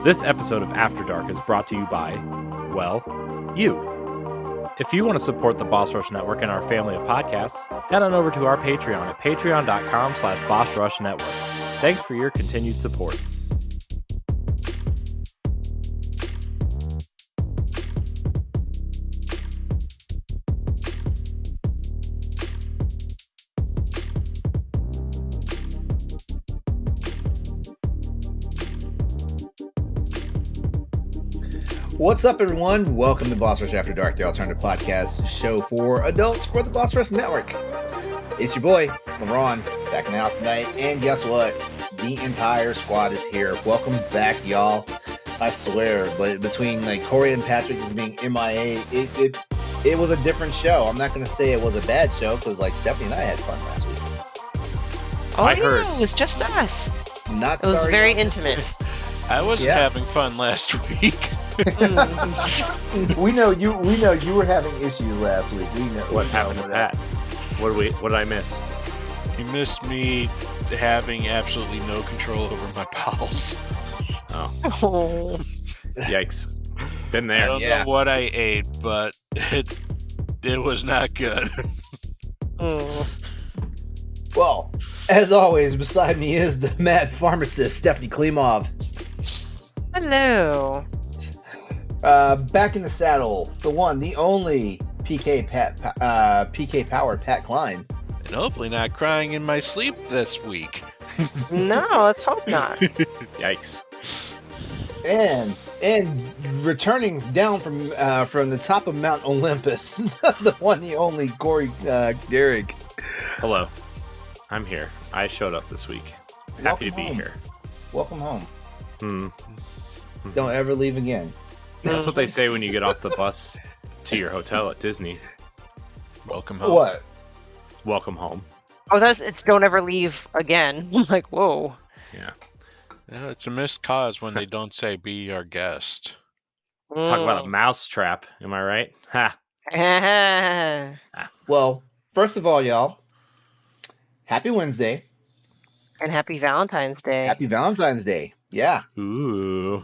This episode of After Dark is brought to you by, well, you. If you want to support the Boss Rush Network and our family of podcasts, head on over to our Patreon at patreon.com/BossRushNetwork. Thanks for your continued support. What's up, everyone? Welcome to Boss Rush After Dark, the alternative podcast show for adults for the Boss Rush Network. It's your boy, LeRon, back in the house tonight. And guess what? The entire squad is here. Welcome back, y'all. I swear, but between Corey and Patrick just being MIA, it was a different show. I'm not going to say it was a bad show because Stephanie and I had fun last week. I heard it was just us. It was very intimate. I wasn't having fun last week. We know you were having issues last week. We know what happened to that. What did I miss? You missed me having absolutely no control over my bowels. Oh. Yikes. Been there. I don't know what I ate, but it was not good. Oh. Well, as always, beside me is the mad pharmacist, Stephanie Klimov. Hello. Back in the saddle, the one, the only PK powered Pat Klein. And hopefully not crying in my sleep this week. No, let's hope not. Yikes. And returning down from the top of Mount Olympus, the one, the only Corey Dirrig. Hello. I'm here. I showed up this week. Happy to be here. Welcome home. Hmm. Don't ever leave again. That's what they say when you get off the bus to your hotel at Disney. Welcome home. What? Welcome home. Oh, it's don't ever leave again. I'm like, whoa. Yeah. Yeah, it's a missed cause when they don't say be our guest. Talk about a mouse trap. Am I right? Ha. Well, first of all, y'all, happy Wednesday. And happy Valentine's Day. Happy Valentine's Day. Yeah. Ooh.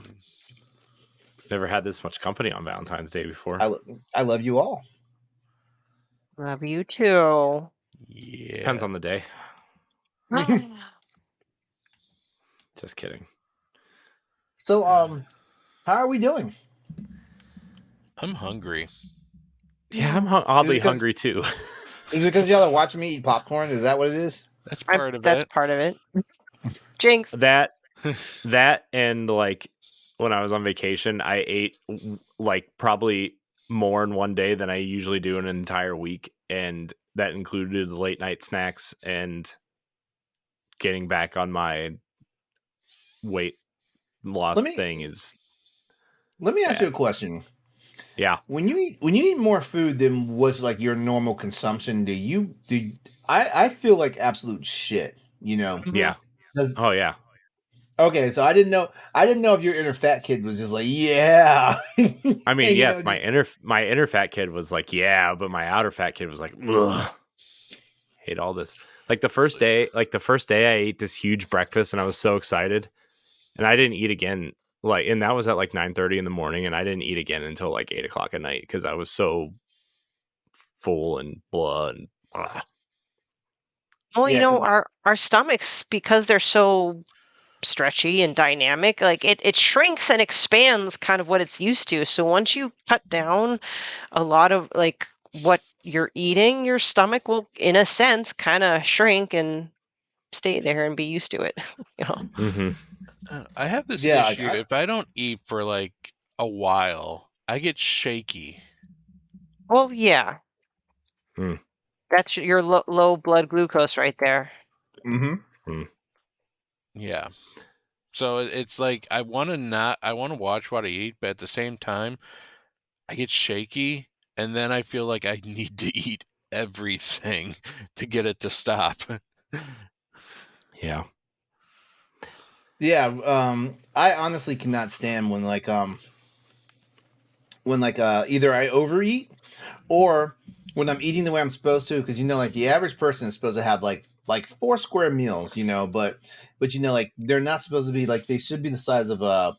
Never had this much company on Valentine's Day before. I love you all. Love you too. Yeah. Depends on the day. Just kidding. So, how are we doing? I'm hungry. Yeah, I'm oddly hungry too. Is it because y'all are watching me eat popcorn? Is that what it is? That's part of it. That's part of it. Jinx. That and when I was on vacation, I ate probably more in one day than I usually do in an entire week, and that included the late night snacks and getting back on my weight loss thing is. Let me ask you a question. Yeah. When you eat more food than was your normal consumption, I feel like absolute shit, you know? Yeah. Oh yeah. Okay, so I didn't know if your inner fat kid was just yeah. I mean, yes, my inner fat kid was yeah, but my outer fat kid was ugh. Hate all this. The first day I ate this huge breakfast and I was so excited. And I didn't eat again. And that was at 9:30 in the morning, and I didn't eat again until 8 o'clock at night because I was so full and blah and blah. Well, our stomachs, because they're so stretchy and dynamic, it shrinks and expands kind of what it's used to. So once you cut down a lot of what you're eating, your stomach will, in a sense, kind of shrink and stay there and be used to it. Mm-hmm. I have this issue. If I don't eat for a while, I get shaky. Well, yeah. That's your low blood glucose right there. Mm-hmm. Yeah. So it's I want to watch what I eat, but at the same time, I get shaky, and then I feel like I need to eat everything to get it to stop. Yeah. Yeah, I honestly cannot stand when either I overeat or when I'm eating the way I'm supposed to, because the average person is supposed to have like 4 square meals, but but like they're not supposed to be like, they should be the size of a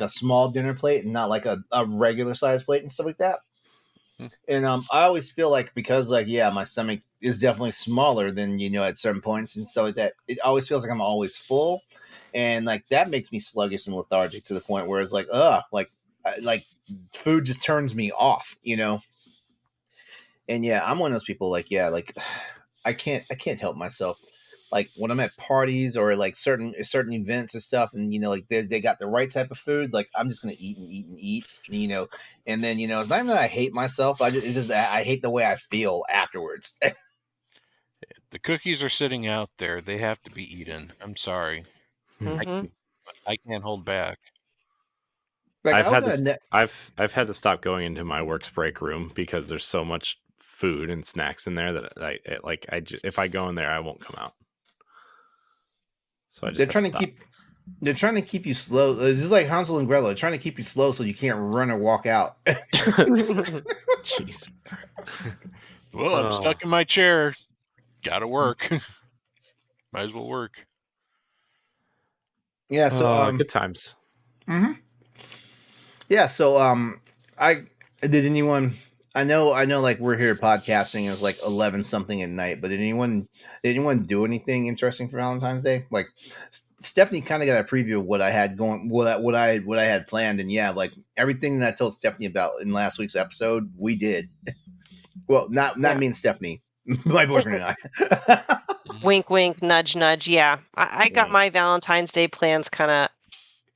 small dinner plate and not like a regular size plate and stuff like that. And I always feel like, because like, yeah, my stomach is definitely smaller than at certain points and stuff like that, it always feels like I'm always full, and like that makes me sluggish and lethargic to the point where it's like, like food just turns me off. And yeah, I'm one of those people, like, yeah, like I can't help myself. Like when I'm at parties or like certain events and stuff, and like they got the right type of food, like I'm just gonna eat and eat and eat, and then it's not even that I hate myself. It's just that I hate the way I feel afterwards. The cookies are sitting out there; they have to be eaten. I'm sorry, Mhm. I can't hold back. Like I've had to stop going into my work's break room because there's so much food and snacks in there that if I go in there, I won't come out. So I just they're trying to keep you slow. This is like Hansel and Gretel. They're trying to keep you slow so you can't run or walk out. Jesus. Well, I'm stuck in my chair. Gotta work. Might as well work. Yeah. So good times. Mm-hmm. Yeah. So I did anyone. I know. Like we're here podcasting. It was like 11 something at night. But did anyone do anything interesting for Valentine's Day? Like Stephanie kind of got a preview of what I had going, what I had planned, and yeah, like everything that I told Stephanie about in last week's episode, we did. Well, not me and Stephanie, my boyfriend and I. Wink, wink, nudge, nudge. Yeah, I got my Valentine's Day plans kind of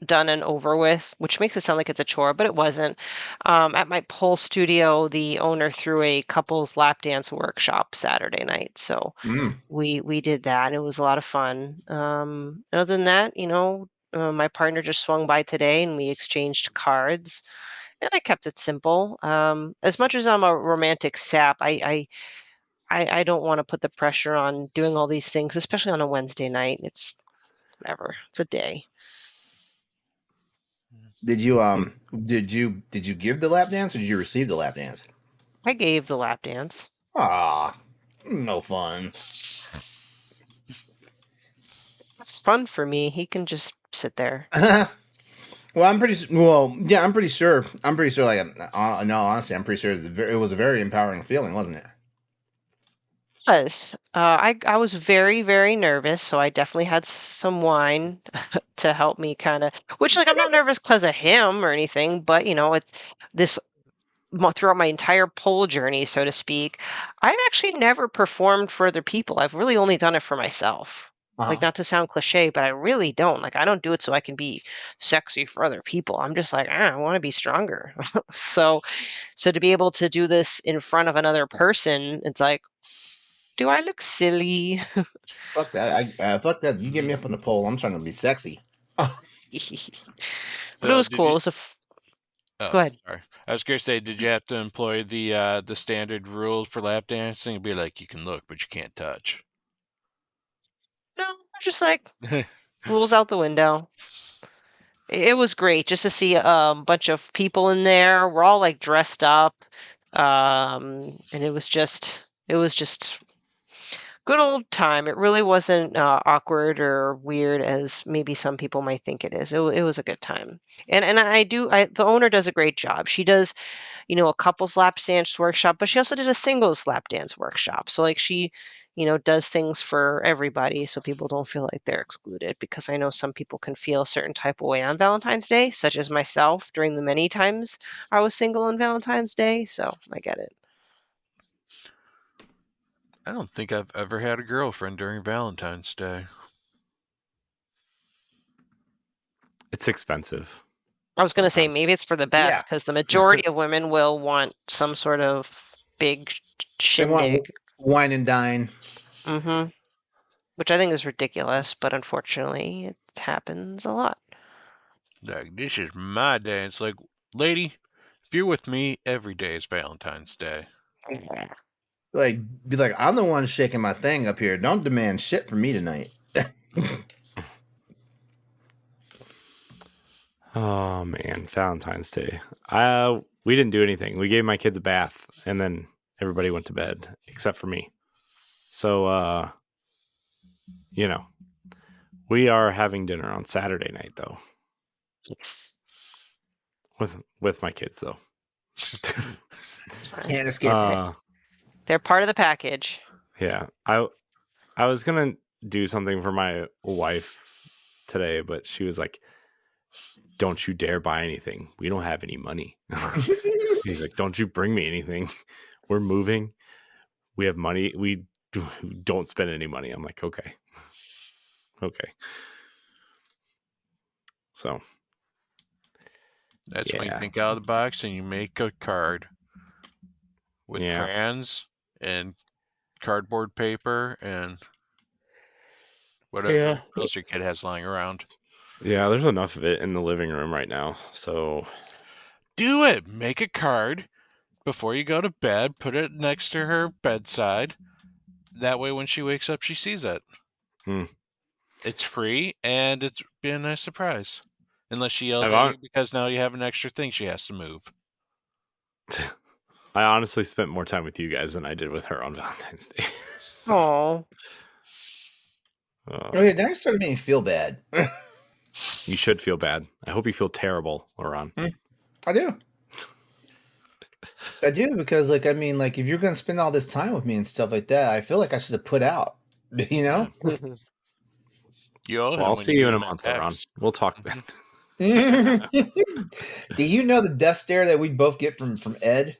done and over with, which makes it sound like it's a chore, but it wasn't. At my pole studio, the owner threw a couples lap dance workshop Saturday night, so we did that, and it was a lot of fun. Other than that, my partner just swung by today, and we exchanged cards, and I kept it simple. As much as I'm a romantic sap, I don't want to put the pressure on doing all these things, especially on a Wednesday night. It's whatever. It's a day. Did you give the lap dance or did you receive the lap dance? I gave the lap dance. Ah, no fun. It's fun for me. He can just sit there. Well, I'm pretty sure. Like, no, honestly, I'm pretty sure it was a very empowering feeling, wasn't it? I was very, very nervous, so I definitely had some wine to help me kind of. Which, like, I'm not nervous because of him or anything, but it's this throughout my entire pole journey, so to speak. I've actually never performed for other people. I've really only done it for myself. Like, not to sound cliche, but I really don't. Like, I don't do it so I can be sexy for other people. I'm just like, I want to be stronger. So to be able to do this in front of another person, it's like, do I look silly? Fuck that! Fuck that! You get me up on the pole. I'm trying to be sexy. But it was cool. It was Go ahead. Sorry. I was going to say, did you have to employ the standard rules for lap dancing? It'd be like, you can look, but you can't touch. No, I'm just like, rules out the window. It was great just to see a bunch of people in there. We're all like dressed up, and it was just good old time. It really wasn't awkward or weird as maybe some people might think it is. It was a good time, and the owner does a great job. She does a couples lap dance workshop, but she also did a singles lap dance workshop. So like she, does things for everybody so people don't feel like they're excluded, because I know some people can feel a certain type of way on Valentine's Day, such as myself during the many times I was single on Valentine's Day. So I get it. I don't think I've ever had a girlfriend during Valentine's Day. It's expensive. I was going to say maybe it's for the best, because the majority of women will want some sort of big shindig. They want wine and dine. Mm-hmm. Which I think is ridiculous, but unfortunately it happens a lot. Like, this is my day. It's like, lady, if you're with me, every day is Valentine's Day. Like, be like, I'm the one shaking my thing up here. Don't demand shit from me tonight. Oh man, Valentine's Day. We didn't do anything. We gave my kids a bath, and then everybody went to bed except for me. So, We are having dinner on Saturday night, though. Yes. With my kids, though. It's fine. Can't escape it. They're part of the package. Yeah. I was going to do something for my wife today, but she was like, don't you dare buy anything. We don't have any money. He's like, don't you bring me anything. We're moving. We have money. We don't spend any money. I'm like, okay. So That's when you think out of the box and you make a card with crayons and cardboard paper and whatever else your kid has lying around. Yeah, there's enough of it in the living room right now. So do it. Make a card before you go to bed. Put it next to her bedside. That way when she wakes up, she sees it. It's free, and it's been a nice surprise. Unless she yells at you because now you have an extra thing she has to move. I honestly spent more time with you guys than I did with her on Valentine's Day. Oh. Okay, now you're starting to make me feel bad. You should feel bad. I hope you feel terrible, LeRon. I do. I do, because like, I mean, like, if you're going to spend all this time with me and stuff like that, I feel like I should have put out, you know? Well, I'll see you in a month, LeRon. We'll talk then. Do you know the death stare that we both get from Ed?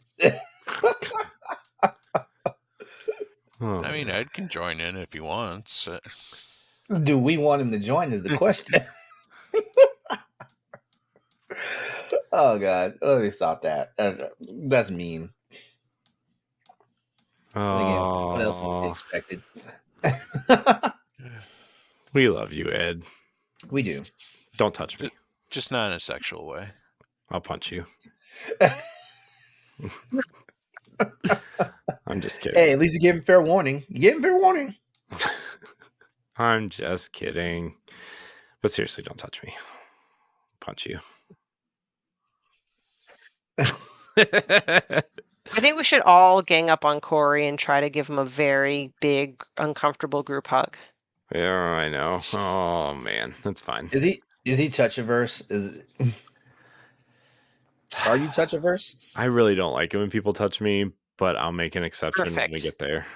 I mean, Ed can join in if he wants. Do we want him to join is the question. Oh, God. Let me stop that. That's mean. Oh. What else is to be expected? We love you, Ed. We do. Don't touch me. Just not in a sexual way. I'll punch you. I'm just kidding. Hey, at least you gave him fair warning. You gave him fair warning. I'm just kidding. But seriously, don't touch me. Punch you. I think we should all gang up on Corey and try to give him a very big, uncomfortable group hug. Yeah, I know. Oh man, that's fine. Is he touch-averse? Are you touch-averse? I really don't like it when people touch me, but I'll make an exception when we get there.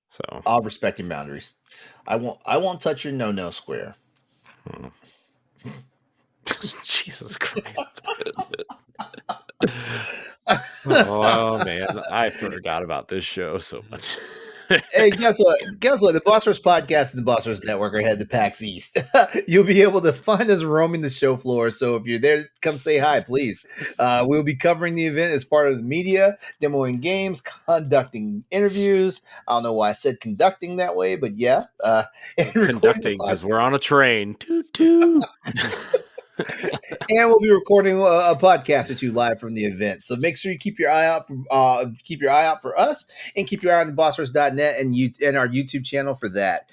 So I'll respect your boundaries. I won't touch your no square. Jesus Christ. Oh man, I forgot about this show so much. Hey, guess what? The Boss Rush Podcast and the Boss Rush Network are headed to PAX East. You'll be able to find us roaming the show floor. So if you're there, come say hi, please. We'll be covering the event as part of the media, demoing games, conducting interviews. I don't know why I said conducting that way, but yeah. Conducting, because we're on a train. Toot toot. And we'll be recording a podcast or two live from the event. So make sure you keep your eye out for us, and keep your eye on bossrush.net and our YouTube channel for that.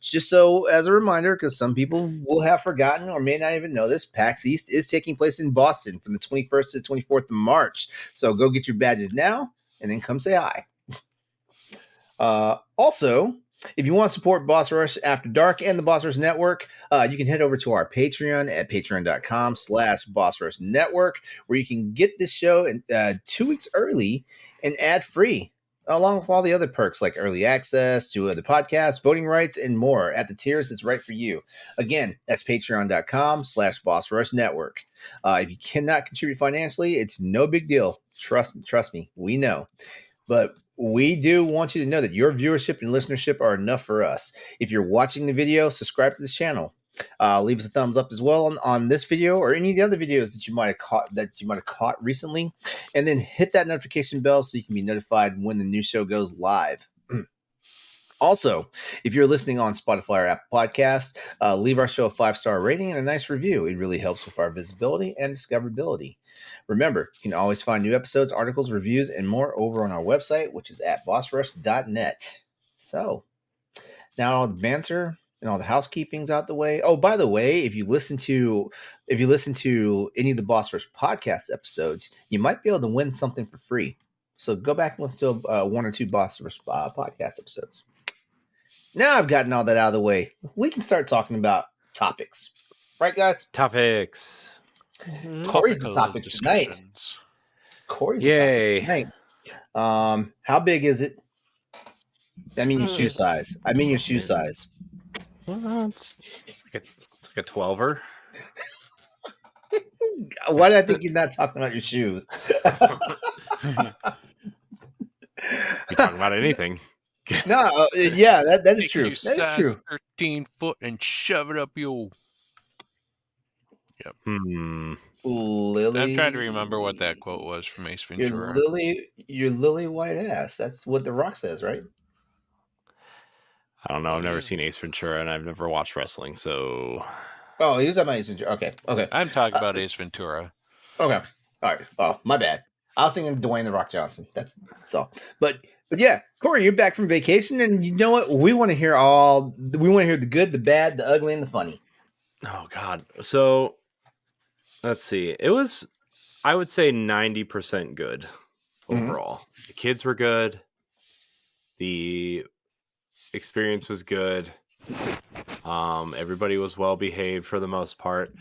Just so as a reminder, because some people will have forgotten or may not even know this, PAX East is taking place in Boston from the 21st to the 24th of March. So go get your badges now and then come say hi. Also, if you want to support Boss Rush After Dark and the Boss Rush Network, you can head over to our Patreon at patreon.com/Boss Rush Network, where you can get this show 2 weeks early and ad-free, along with all the other perks like early access to other podcasts, voting rights, and more at the tiers that's right for you. Again, that's patreon.com/Boss Rush Network. If you cannot contribute financially, it's no big deal. Trust me, we know. But we do want you to know that your viewership and listenership are enough for us. If you're watching the video, subscribe to the channel. Leave us a thumbs up as well on this video or any of the other videos that you might have caught recently, and then hit that notification bell so you can be notified when the new show goes live. Also, if you're listening on Spotify or Apple Podcasts, leave our show a 5-star rating and a nice review. It really helps with our visibility and discoverability. Remember, you can always find new episodes, articles, reviews, and more over on our website, which is at bossrush.net. So, now all the banter and all the housekeeping's out the way. Oh, by the way, if you listen to any of the Boss Rush podcast episodes, you might be able to win something for free. So go back and listen to 1 or 2 Boss Rush podcast episodes. Now I've gotten all that out of the way. We can start talking about topics. Right, guys? Topics. Corey's the Topical topic tonight. discussions. Corey's Yay. the topic tonight. How big is it? I mean your shoe It's- size. I mean your shoe size. Well, it's like a 12er. Why do I think you're not talking about your shoes? You talking about anything? No, yeah, that is Take true. your That is size true. 13 foot and shove it up your. Lily. I'm trying to remember what that quote was from Ace Ventura. Your lily white ass. That's what The Rock says, right? I don't know. I've never seen Ace Ventura, and I've never watched wrestling, so. Oh, he was at my Ace Ventura. Okay. I'm talking about Ace Ventura. Okay. All right. Oh, my bad. I was thinking Dwayne The Rock Johnson. That's so. But yeah, Corey, you're back from vacation, and you know what? We want to hear the good, the bad, the ugly, and the funny. Oh God. So let's see. It was, I would say, 90% good overall. The kids were good. The experience was good. Everybody was well behaved for the most part.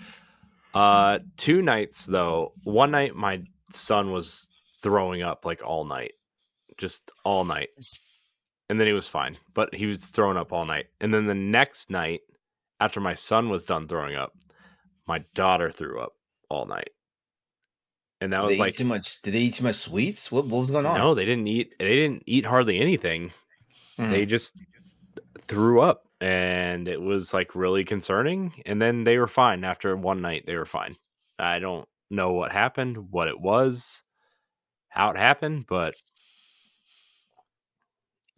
2 nights though. One night my son was throwing up like all night, just all night, and then he was fine, but he was throwing up all night. And then the next night, after my son was done throwing up, my daughter threw up all night, and that was Did like too much. Did they eat too much sweets? What was going on? no, they didn't eat. They didn't eat hardly anything. They just threw up, and it was like really concerning. And then they were fine after one night. They were fine. I don't know what happened, what it was, how it happened, but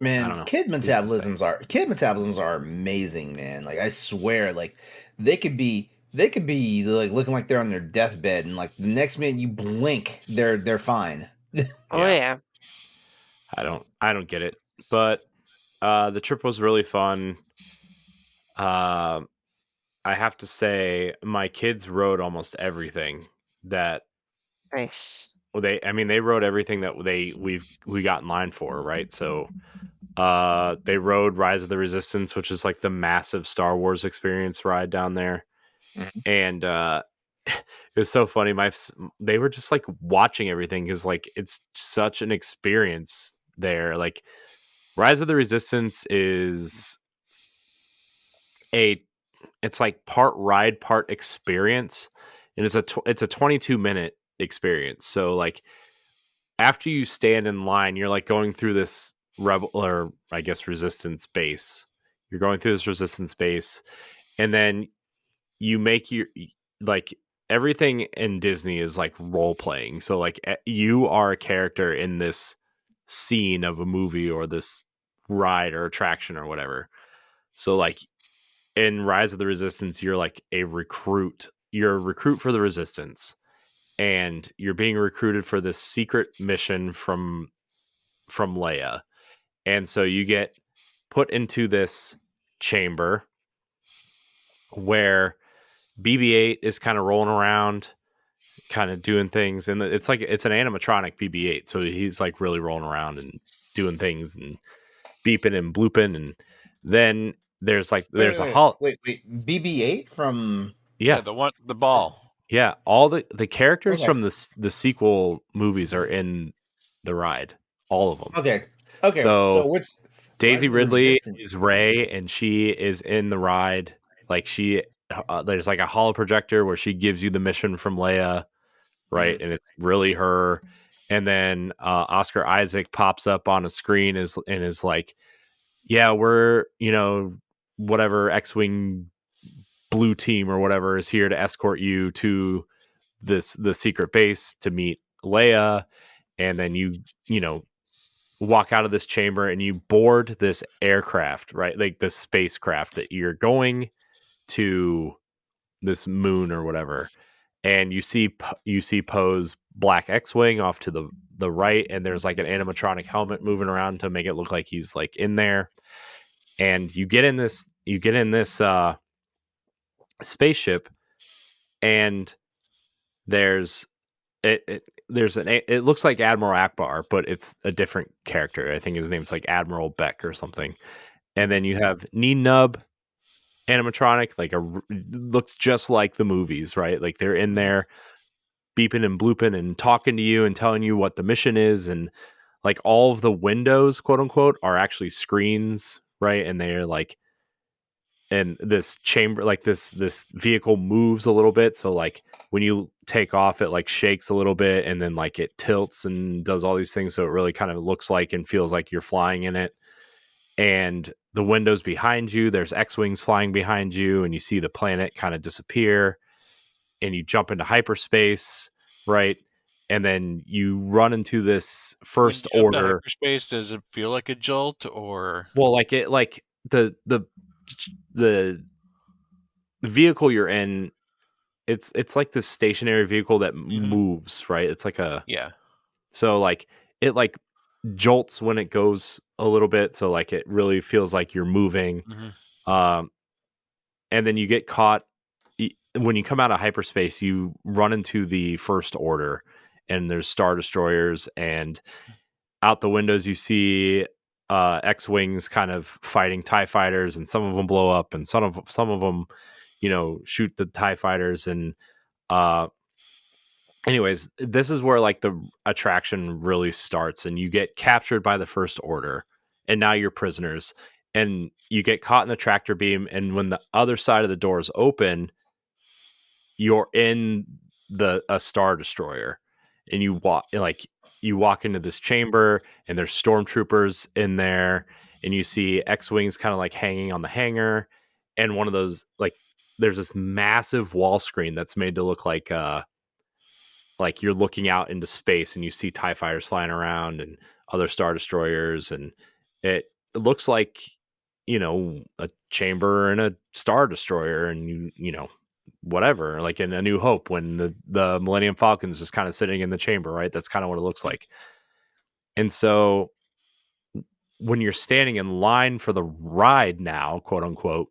I don't Man, know. kid metabolisms are amazing, man. Like I swear, like they could be like looking like they're on their deathbed, and like the next minute you blink, they're fine. Oh yeah. I don't get it. But the trip was really fun. I have to say, my kids rode almost everything that Nice. they rode everything that we got in line for, right? So they rode Rise of the Resistance, which is like the massive Star Wars experience ride down there. And it was so funny. They were just like watching everything because like it's such an experience there. Like Rise of the Resistance is it's like part ride, part experience, and it's a 22-minute experience. So like after you stand in line, you're like going through this resistance base. You're going through this resistance base, and then you make your like everything in Disney is like role playing. So like you are a character in this scene of a movie or this ride or attraction or whatever. So like in Rise of the Resistance, you're like a recruit. You're a recruit for the Resistance, and you're being recruited for this secret mission from Leia. And so you get put into this chamber where BB-8 is kind of rolling around, kind of doing things, and it's like it's an animatronic BB-8, so he's like really rolling around and doing things and beeping and blooping, and then there's a BB-8 from the ball. Yeah, all the characters from the sequel movies are in the ride, all of them. Okay. So which Daisy Ridley is Rey, and she is in the ride. Like there's like a holo projector where she gives you the mission from Leia, right? And it's really her. And then Oscar Isaac pops up on a screen and is like, yeah, we're whatever X-Wing blue team or whatever is here to escort you to the secret base to meet Leia. And then you walk out of this chamber and you board this aircraft, right? Like this spacecraft that you're going to this moon or whatever. And you see Poe's black X-Wing off to the right, and there's like an animatronic helmet moving around to make it look like he's like in there. And you get in this spaceship, and it looks like Admiral Akbar, but it's a different character. I think his name's like Admiral Beck or something. And then you have Knee Nub animatronic, like looks just like the movies, right? Like they're in there beeping and blooping and talking to you and telling you what the mission is, and like all of the windows, quote unquote, are actually screens, right? And they're like, and this chamber, like this vehicle moves a little bit, so like when you take off, it like shakes a little bit, and then like it tilts and does all these things, so it really kind of looks like and feels like you're flying in it. And the windows behind you, there's X-wings flying behind you, and you see the planet kind of disappear, and you jump into hyperspace, right? And then you run into this first order. Hyperspace, does it feel like a jolt, or well, like it, like the vehicle you're in, it's like this stationary vehicle that moves, right? It's like so like it like jolts when it goes a little bit, so like it really feels like you're moving. And then you get caught when you come out of hyperspace. You run into the First Order, and there's Star Destroyers, and out the windows you see X-wings kind of fighting TIE fighters, and some of them blow up, and some of them, you know, shoot the TIE fighters. And anyways, this is where like the attraction really starts, and you get captured by the First Order, and now you're prisoners, and you get caught in the tractor beam, and when the other side of the doors open, you're in a Star Destroyer, and you walk into this chamber, and there's stormtroopers in there, and you see X-wings kind of like hanging on the hangar, and one of those, like, there's this massive wall screen that's made to look like you're looking out into space, and you see TIE fighters flying around and other Star Destroyers, and it looks like, you know, a chamber and a Star Destroyer, and you know, whatever, like in A New Hope when the Millennium Falcon's just kind of sitting in the chamber, right? That's kind of what it looks like. And so when you're standing in line for the ride now, quote unquote,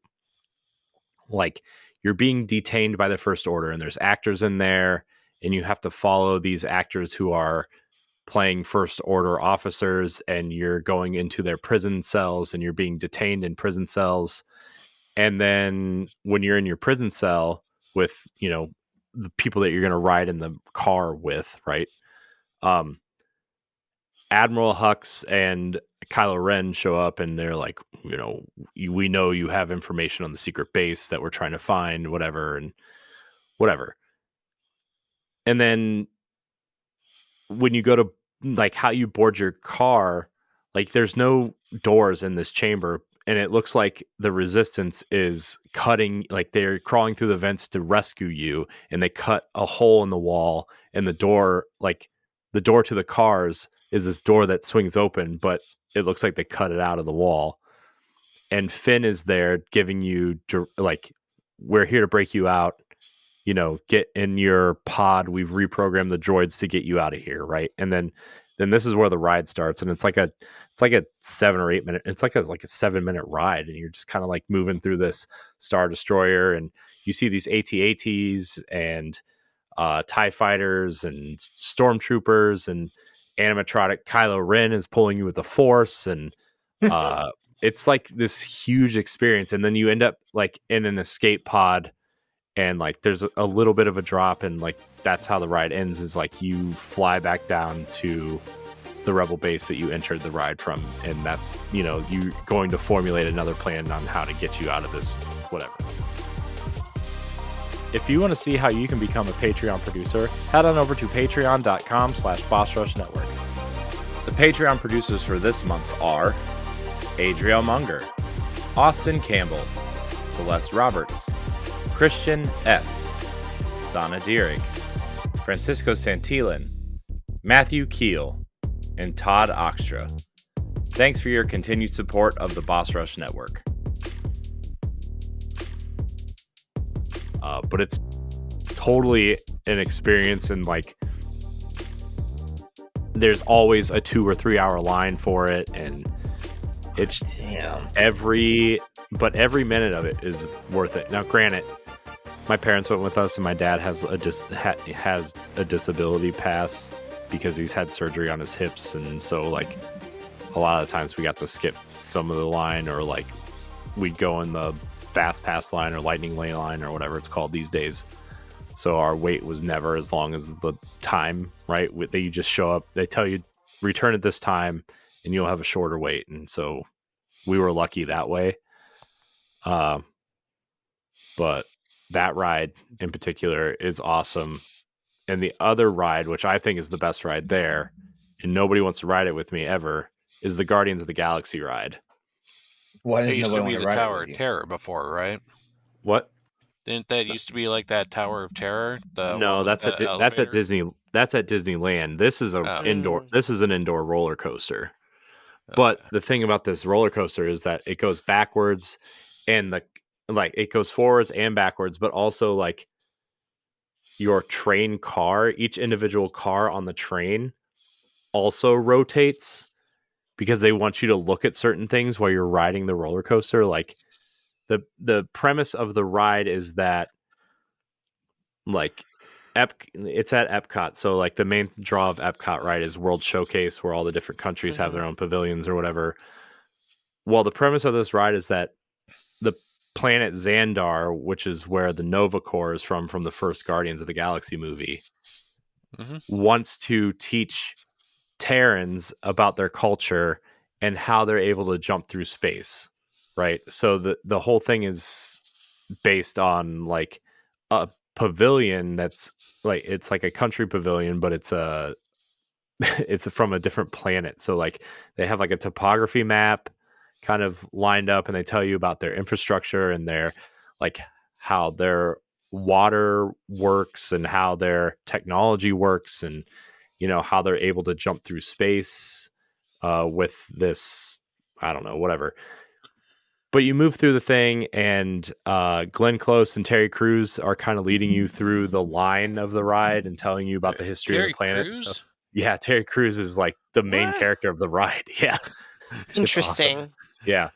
like you're being detained by the First Order, and there's actors in there, and you have to follow these actors who are playing First Order officers, and you're going into their prison cells, and you're being detained in prison cells. And then when you're in your prison cell with, you know, the people that you're going to ride in the car with, right? Admiral Hux and Kylo Ren show up, and they're like, you know, we know you have information on the secret base that we're trying to find, whatever. And then when you go to like how you board your car, like there's no doors in this chamber, and it looks like the Resistance is cutting, like they're crawling through the vents to rescue you, and they cut a hole in the wall, and the door to the cars is this door that swings open, but it looks like they cut it out of the wall. And Finn is there giving you, like, we're here to break you out, you know, get in your pod. We've reprogrammed the droids to get you out of here, right? And then this is where the ride starts, and it's like a 7 or 8 minute, it's like a 7-minute ride, and you're just kind of like moving through this Star Destroyer, and you see these AT-ATs and TIE fighters and stormtroopers, and animatronic Kylo Ren is pulling you with the Force, and it's like this huge experience. And then you end up like in an escape pod, and like there's a little bit of a drop, and like that's how the ride ends, is like you fly back down to the Rebel base that you entered the ride from, and that's, you know, you going to formulate another plan on how to get you out of this whatever. If you want to see how you can become a Patreon producer, head on over to patreon.com/BossRushNetwork. The Patreon producers for this month are Adriel Munger, Austin Campbell, Celeste Roberts, Christian S., Sana Dirrig, Francisco Santillan, Matthew Keel, and Todd Oxtra. Thanks for your continued support of the Boss Rush Network. But it's totally an experience, and like there's always a 2 or 3 hour line for it, and it's every minute of it is worth it. Now, granted, my parents went with us, and my dad has a disability pass because he's had surgery on his hips, and so like a lot of the times we got to skip some of the line, or like we'd go in the fast pass line or lightning lane line or whatever it's called these days. So our wait was never as long as the time, right? They you just show up, they tell you return at this time, and you'll have a shorter wait. And so we were lucky that way. But that ride in particular is awesome. And the other ride, which I think is the best ride there, and nobody wants to ride it with me ever, is the Guardians of the Galaxy ride. Why It does used nobody to be want to the ride it Tower with of you? Terror before, right? What? Didn't that used to be like that Tower of Terror? The No, one with that's the that's at elevator? Disney. That's at Disneyland. This is a Oh, indoor. This is an indoor roller coaster. But okay. the thing about this roller coaster is that it goes backwards, and it goes forwards and backwards, but also like your train car, each individual car on the train also rotates because they want you to look at certain things while you're riding the roller coaster. Like the premise of the ride is that like it's at Epcot. So like the main draw of Epcot, right, is World Showcase, where all the different countries have their own pavilions or whatever. Well, the premise of this ride is that the planet Xandar, which is where the Nova Corps is from the first Guardians of the Galaxy movie, wants to teach Terrans about their culture and how they're able to jump through space, right? So the whole thing is based on like a pavilion that's like it's like a country pavilion, but it's it's from a different planet. So like they have like a topography map kind of lined up, and they tell you about their infrastructure and their like how their water works and how their technology works, and you know how they're able to jump through space with this, I don't know, whatever. But you move through the thing, and Glenn Close and Terry Crews are kind of leading you through the line of the ride and telling you about the history of the planet and stuff. Yeah, Terry Crews is like the main character of the ride. Yeah. Interesting. Awesome. Yeah.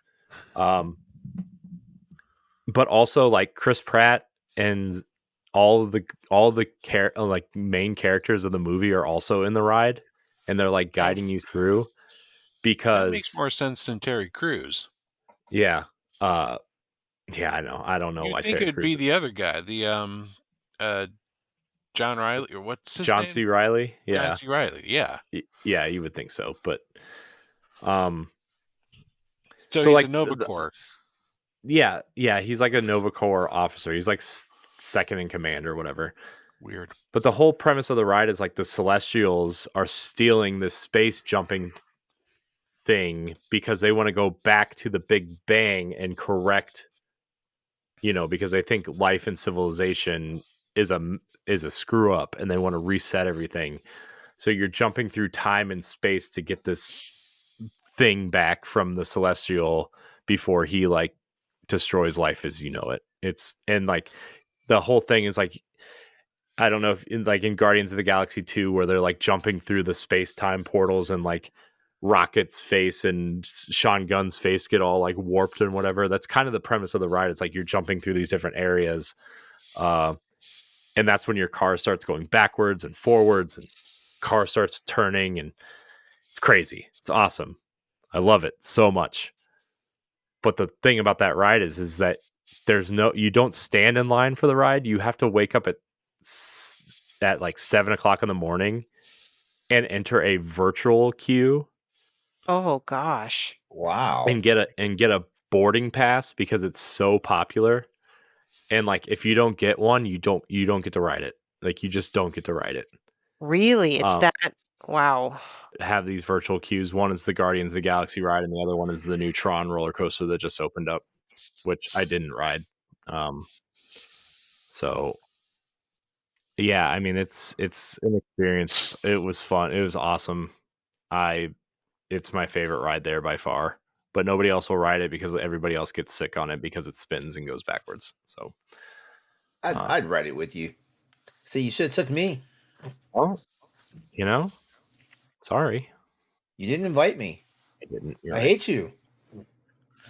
But also like Chris Pratt and all the like main characters of the movie are also in the ride, and they're like guiding you through because that makes more sense than Terry Crews. Yeah. Yeah, I know. I don't know why You'd think Terry it'd Crews. be the other guy, the John Riley, or what's his John name? C. Riley. Yeah. John C. Riley. Yeah. Yeah, you would think so, but so he's like a Nova Corps. Yeah, he's like a Nova Corps officer. He's like second in command or whatever. Weird. But the whole premise of the ride is like the Celestials are stealing this space jumping thing because they want to go back to the Big Bang and correct, you know, because they think life and civilization is a screw up, and they want to reset everything. So you're jumping through time and space to get this thing back from the Celestial before he like destroys life as you know it. It's and like the whole thing is like, I don't know if in Guardians of the Galaxy 2, where they're like jumping through the space-time portals and like Rocket's face and Sean Gunn's face get all like warped and whatever. That's kind of the premise of the ride. It's like you're jumping through these different areas. And that's when your car starts going backwards and forwards, and car starts turning, and it's crazy. It's awesome. I love it so much. But the thing about that ride is that you don't stand in line for the ride. You have to wake up at like 7:00 in the morning and enter a virtual queue. Oh gosh. Wow. And get a boarding pass because it's so popular. And like if you don't get one, you don't get to ride it. Like you just don't get to ride it. Really? It's that wow. Have these virtual queues. One is the Guardians of the Galaxy ride, and the other one is the new Tron roller coaster that just opened up, which I didn't ride. So yeah, I mean it's an experience. It was fun. It was awesome. It's my favorite ride there by far. But nobody else will ride it because everybody else gets sick on it because it spins and goes backwards. So I'd ride it with you. See, you should have took me. Oh, you know, sorry, you didn't invite me. I didn't. I hate you.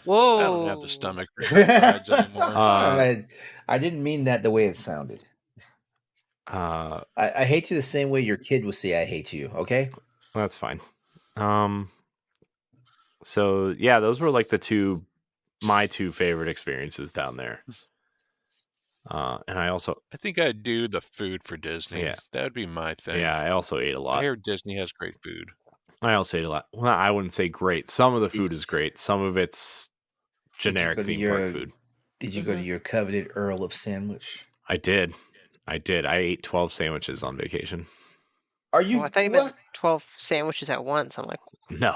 Whoa. I don't have the stomach for rides anymore. I didn't mean that the way it sounded. I hate you the same way your kid will say I hate you. Okay, that's fine. So yeah, those were like my two favorite experiences down there. And I think I'd do the food for Disney. Yeah. That would be my thing. Yeah, I also ate a I lot. hear Disney has great food. I also ate a lot. Well, I wouldn't say great. Some of the food is great. Some of it's generic theme park food. Did you go to your coveted Earl of Sandwich? I did. I ate 12 sandwiches on vacation. Are you? I thought you meant 12 sandwiches at once. I'm like, no.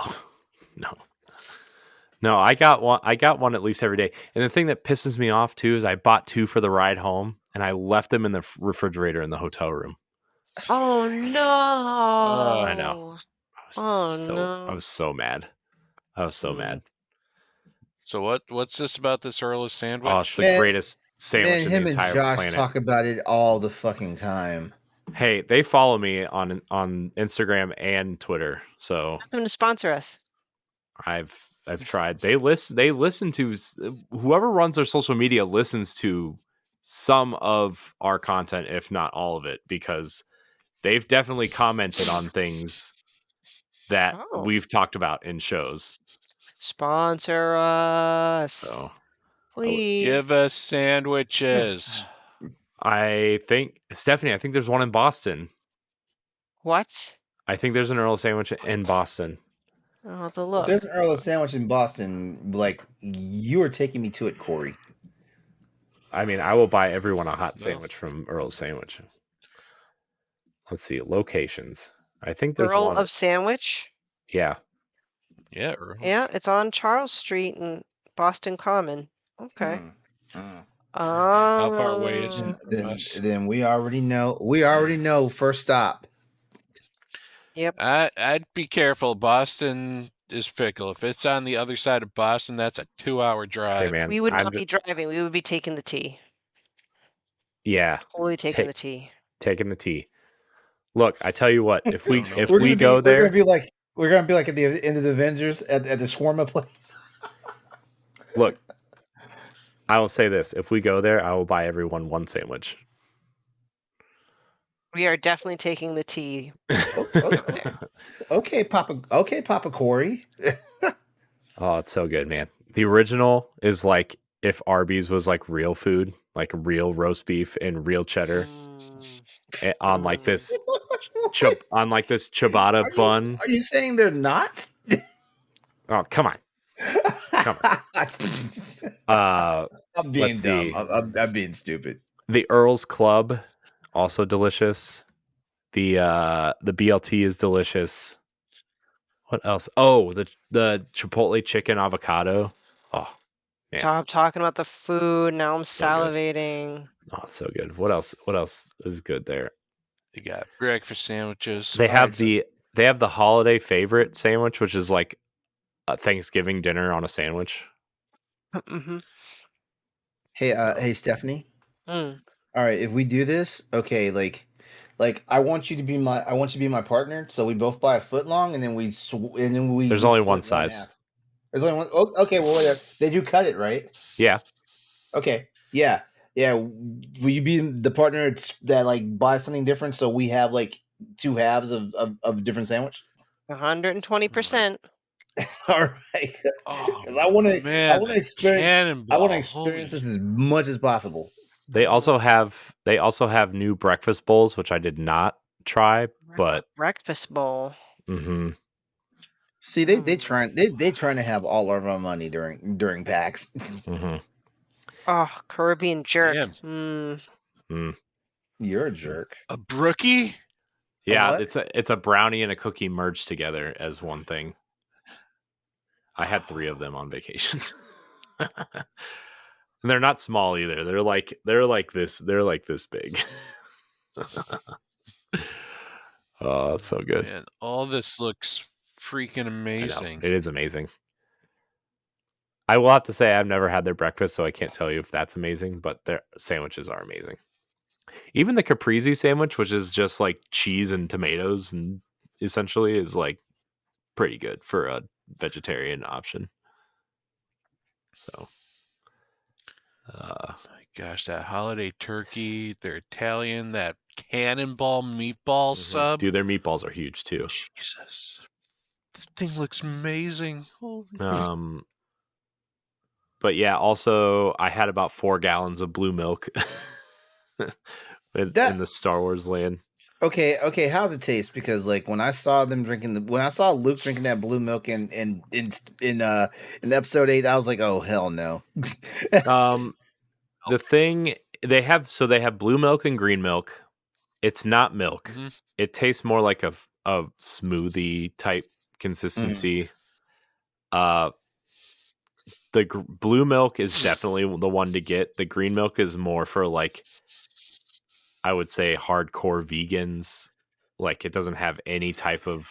I got one at least every day. And the thing that pisses me off too is I bought 2 for the ride home, and I left them in the refrigerator in the hotel room. oh no! I know. No! I was so mad. I was so mad. So what's this about this Earl of Sandwich? Oh, it's the greatest sandwich in the entire him and Josh planet. talk about it all the fucking time. Hey, they follow me on Instagram and Twitter, so Ask them to sponsor us. I've tried. They listen to whoever runs their social media listens to some of our content, if not all of it, because they've definitely commented on things that we've talked about in shows. Sponsor us. So please give us sandwiches. I think Stephanie, I think there's one in Boston. What? I think there's an Earl sandwich in Boston. Oh, the look. If there's an Earl sandwich in Boston, like, you are taking me to it, Corey. I mean, I will buy everyone a hot sandwich from Earl's Sandwich. Let's see, locations. I think there's Earl one of Sandwich? Yeah. Yeah, Earl. Yeah, it's on Charles Street in Boston Common. Okay. How far away is it from us? Then we already know. First stop. Yep. I'd be careful. Boston is fickle. If it's on the other side of Boston, that's a 2-hour drive. Hey, man, we would not be driving. We would be taking the T. Yeah. Totally taking the T. Taking the T. Look, I tell you what, if we go there, we're gonna be like at the end of the Avengers at the shawarma place. Look, I will say this: if we go there, I will buy everyone one sandwich. We are definitely taking the T. Okay, Papa Corey. Oh, it's so good, man. The original is like if Arby's was like real food, like real roast beef and real cheddar, on like this ciabatta bun. Are you saying they're not? Oh, come on. I'm being dumb. I'm being stupid. The Earl's Club, also delicious. The BLT is delicious. What else? Oh, the Chipotle chicken avocado. Oh, man. Stop talking about the food. Now I'm salivating. Oh, it's so good. What else? What else is good there? They got breakfast sandwiches. They have the holiday favorite sandwich, which is like a Thanksgiving dinner on a sandwich. Mm-hmm. Hey, Stephanie. All right, if we do this, okay, like I want you to be my partner, so we both buy a foot long, and then we There's only one size. There's only one. Oh, okay, well, whatever. They do cut it, right? Yeah. Okay. Yeah. Will you be the partner that like buys something different, so we have like 2 halves of a different sandwich? 120%. All right. Because I want to experience this as much as possible. They also have new breakfast bowls, which I did not try, but breakfast bowl. Mm-hmm. See, they trying to have all of our money during PAX. Mm-hmm. Oh, Caribbean jerk. You're a jerk. A brookie? Yeah, it's a brownie and a cookie merged together as one thing. I had 3 of them on vacation. And they're not small either. They're like this big. Oh, it's so good. Man, all this looks freaking amazing. It is amazing. I will have to say I've never had their breakfast, so I can't tell you if that's amazing, but their sandwiches are amazing. Even the caprese sandwich, which is just like cheese and tomatoes and essentially, is like pretty good for a vegetarian option. So my gosh, that holiday turkey, they're Italian, that cannonball meatball sub. Dude, their meatballs are huge too. Jesus. This thing looks amazing. But yeah, also I had about 4 gallons of blue milk in the Star Wars land. Okay, how's it taste? Because like when I saw Luke drinking that blue milk in episode 8, I was like, oh hell no. The thing they have blue milk and green milk. It's not milk. Mm-hmm. It tastes more like a smoothie type consistency. The blue milk is definitely the one to get. The green milk is more for like, I would say, hardcore vegans. Like it doesn't have any type of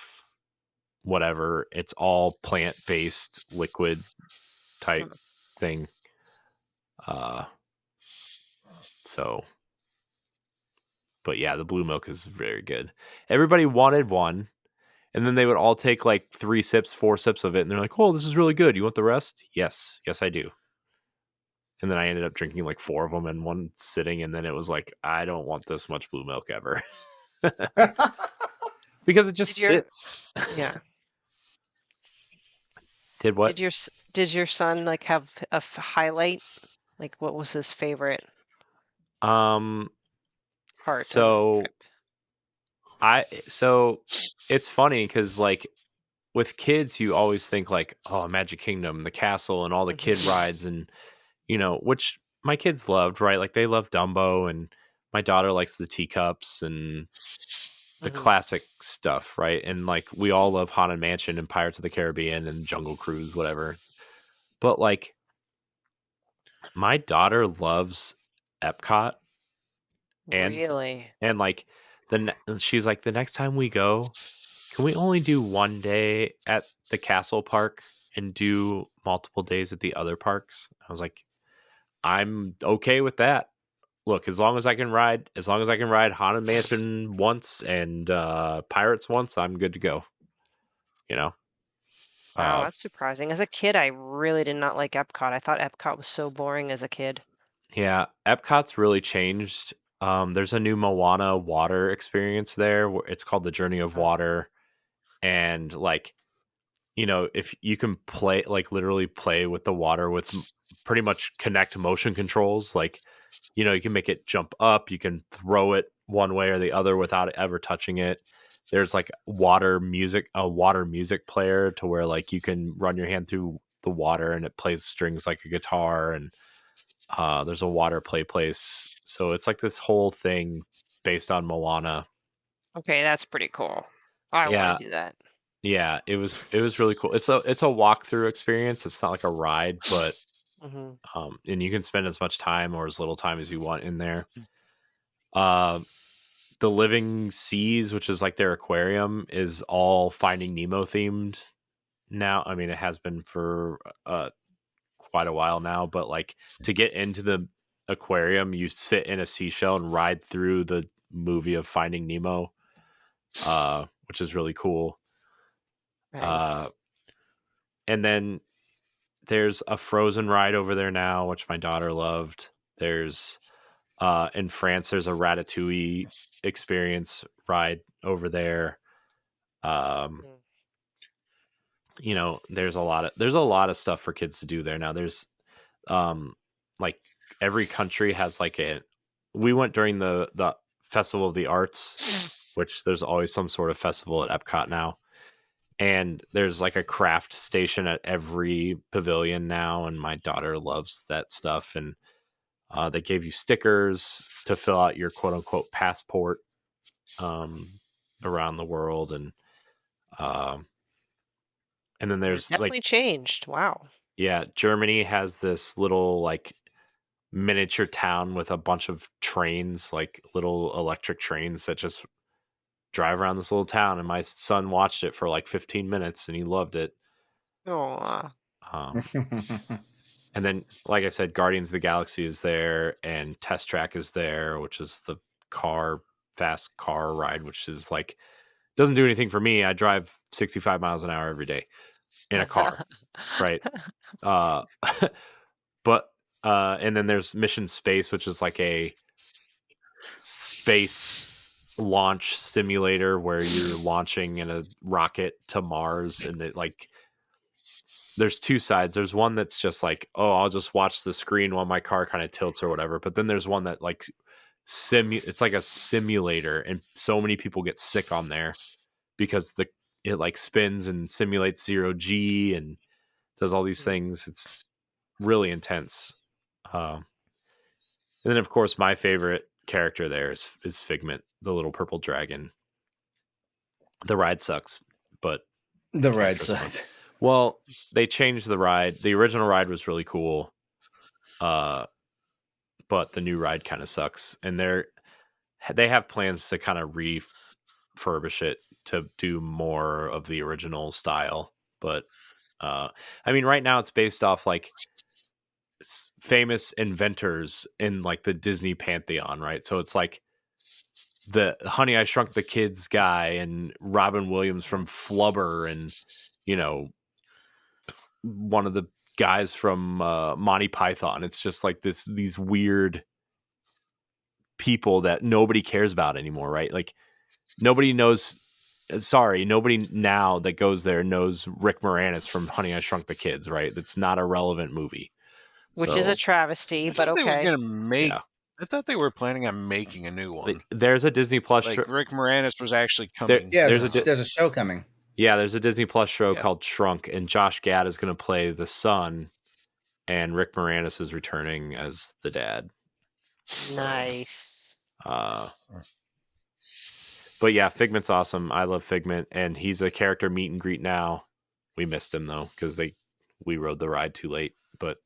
whatever. It's all plant-based liquid type thing. So, but yeah, the blue milk is very good. Everybody wanted one, and then they would all take like 3 sips, 4 sips of it, and they're like, "Oh, this is really good. You want the rest?" Yes, I do. And then I ended up drinking like 4 of them in one sitting, and then it was like, I don't want this much blue milk ever. Because it just sits. Yeah. Did what? Did your son like have a highlight? Like what was his favorite part of the trip? So it's funny because like with kids, you always think like, oh, Magic Kingdom, the castle, and all the kid rides, and which my kids loved, right? Like they love Dumbo, and my daughter likes the teacups and the classic stuff, right? And like we all love Haunted Mansion and Pirates of the Caribbean and Jungle Cruise, whatever. But like my daughter loves Epcot. And really? And like she's like, the next time we go, can we only do one day at the castle park and do multiple days at the other parks? I was like, I'm okay with that. Look, as long as I can ride Haunted Mansion once and Pirates once, I'm good to go. Wow, that's surprising. As a kid, I really did not like Epcot. I thought Epcot was so boring as a kid. Yeah, Epcot's really changed. There's a new Moana water experience there. It's called the Journey of Water. And like, if you can play, like literally play with the water with pretty much connect motion controls, like, you can make it jump up, you can throw it one way or the other without ever touching it. There's like a water music player to where like you can run your hand through the water and it plays strings like a guitar. And there's a water play place. So it's like this whole thing based on Moana. Okay, that's pretty cool. I want to do that. Yeah, it was really cool. It's a walkthrough experience. It's not like a ride, but and you can spend as much time or as little time as you want in there. The Living Seas, which is like their aquarium, is all Finding Nemo themed now. I mean, it has been for quite a while now, but like to get into the aquarium, you sit in a seashell and ride through the movie of Finding Nemo, which is really cool. Nice. And then there's a Frozen ride over there now, which my daughter loved. There's in France, there's a Ratatouille experience ride over there. There's a lot of stuff for kids to do there now. There's like every country has like we went during the Festival of the Arts, which there's always some sort of festival at Epcot now. And there's like a craft station at every pavilion now, and my daughter loves that stuff. And they gave you stickers to fill out your quote unquote passport around the world, and then there's definitely changed. Wow. Yeah, Germany has this little like miniature town with a bunch of trains, like little electric trains that just drive around this little town, and my son watched it for like 15 minutes and he loved it. Oh. And then, like I said, Guardians of the Galaxy is there, and Test Track is there, which is the fast car ride, which is like, doesn't do anything for me. I drive 65 miles an hour every day in a car, right? But and then there's Mission Space, which is like a space launch simulator where you're launching in a rocket to Mars, and it like there's two sides. There's one that's just like, oh, I'll just watch the screen while my car kind of tilts or whatever. But then there's one that like it's like a simulator, and so many people get sick on there because it like spins and simulates 0G and does all these things. It's really intense. And then of course my favorite character there is Figment, the little purple dragon. The ride sucks, but The ride sucks. Well, they changed the ride. The original ride was really cool. But the new ride kind of sucks. And they have plans to kind of refurbish it to do more of the original style. But I mean, right now it's based off like famous inventors in like the Disney pantheon, right? So it's like the Honey I Shrunk the Kids guy and Robin Williams from Flubber, and you know, one of the guys from Monty Python. It's just like these weird people that nobody cares about anymore, right? Like nobody knows. Nobody now that goes there knows Rick Moranis from Honey I Shrunk the Kids, right? That's not a relevant movie. Which is a travesty, but okay. They were gonna make. Yeah. I thought they were planning on making a new one. There's a Disney Plus show. Rick Moranis was actually coming. There's a show coming. Yeah, there's a Disney Plus show called Shrunk, and Josh Gad is going to play the son, and Rick Moranis is returning as the dad. Nice. But yeah, Figment's awesome. I love Figment, and he's a character meet and greet now. We missed him though because we rode the ride too late. But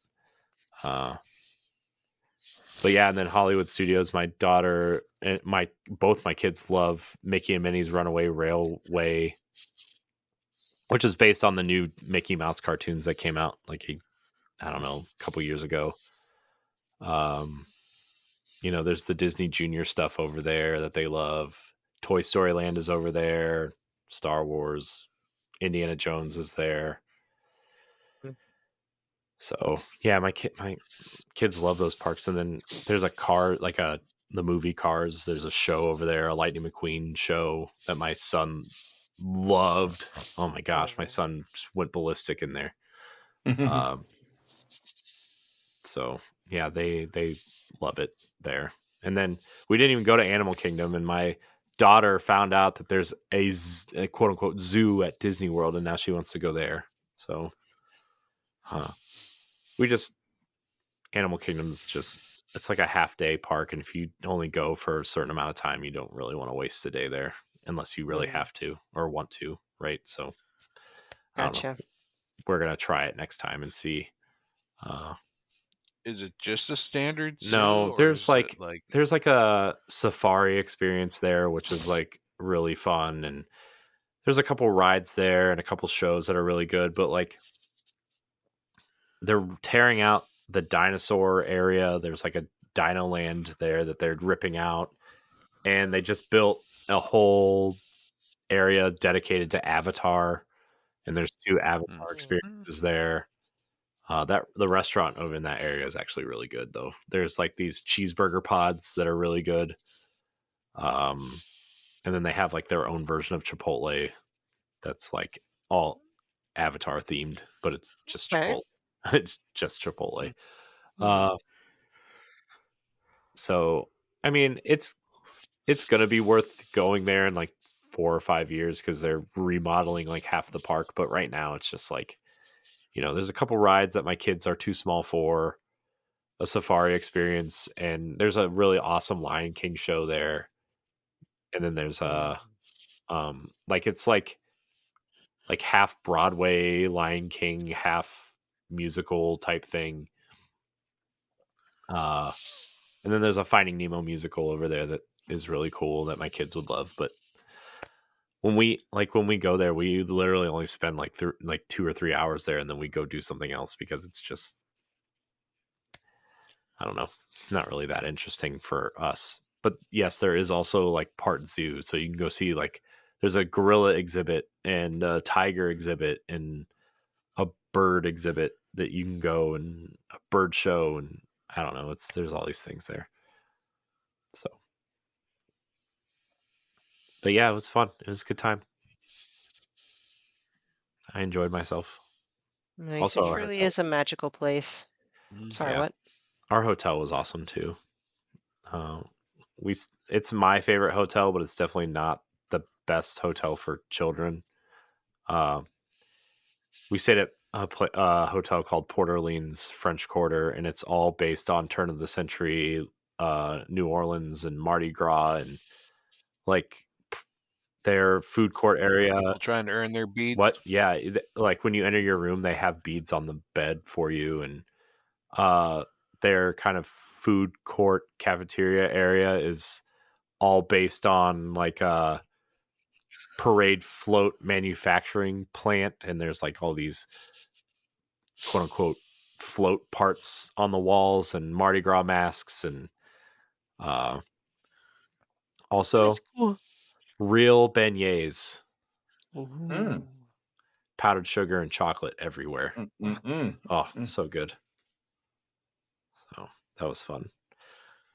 yeah, and then Hollywood Studios. My daughter and both my kids love Mickey and Minnie's Runaway Railway, which is based on the new Mickey Mouse cartoons that came out like a couple years ago. There's the Disney Junior stuff over there that they love. Toy Story Land is over there. Star Wars, Indiana Jones is there. So yeah, my kids love those parks. And then there's a car, like the movie Cars. There's a show over there, a Lightning McQueen show that my son loved. Oh my gosh, my son just went ballistic in there. So yeah, they love it there. And then we didn't even go to Animal Kingdom, and my daughter found out that there's a quote unquote zoo at Disney World, and now she wants to go there. So Animal Kingdom's it's like a half day park, and if you only go for a certain amount of time, you don't really want to waste a day there unless you really have to or want to, right? So gotcha. We're gonna try it next time and see. Is it just a standard zoo? No, there's there's like a safari experience there, which is like really fun, and there's a couple rides there and a couple shows that are really good, but like they're tearing out the dinosaur area. There's like a Dino Land there that they're ripping out, and they just built a whole area dedicated to Avatar, and there's 2 Avatar experiences there. The restaurant over in that area is actually really good though. There's like these cheeseburger pods that are really good. And then they have like their own version of Chipotle that's like all Avatar themed, but it's just Chipotle. It's just Chipotle. So I mean, it's going to be worth going there in like 4 or 5 years because they're remodeling like half the park. But right now it's just like, there's a couple rides that my kids are too small for, a safari experience, and there's a really awesome Lion King show there. And then there's it's like half Broadway Lion King, half musical type thing. And then there's a Finding Nemo musical over there that is really cool that my kids would love. But when we go there, we literally only spend like 2 or 3 hours there, and then we go do something else because it's just, I don't know, it's not really that interesting for us. But yes, there is also like part zoo, so you can go see like there's a gorilla exhibit and a tiger exhibit and a bird exhibit that you can go, and a bird show, and I don't know, there's all these things there. So But yeah, it was fun. It was a good time. I enjoyed myself. Nice. Also, it our truly hotel. is a magical place. Sorry, Yeah. what? Our hotel was awesome too. It's my favorite hotel, but it's definitely not the best hotel for children. We stayed at a hotel called Port Orleans French Quarter, and it's all based on turn of the century New Orleans and Mardi Gras, and like their food court area. People trying to earn their beads. What? Yeah, like when you enter your room, they have beads on the bed for you, and their kind of food court cafeteria area is all based on like a parade float manufacturing plant, and there's like all these quote unquote float parts on the walls and Mardi Gras masks, and also Cool. real beignets, Mm. powdered sugar and chocolate everywhere. Oh, so good. So that was fun.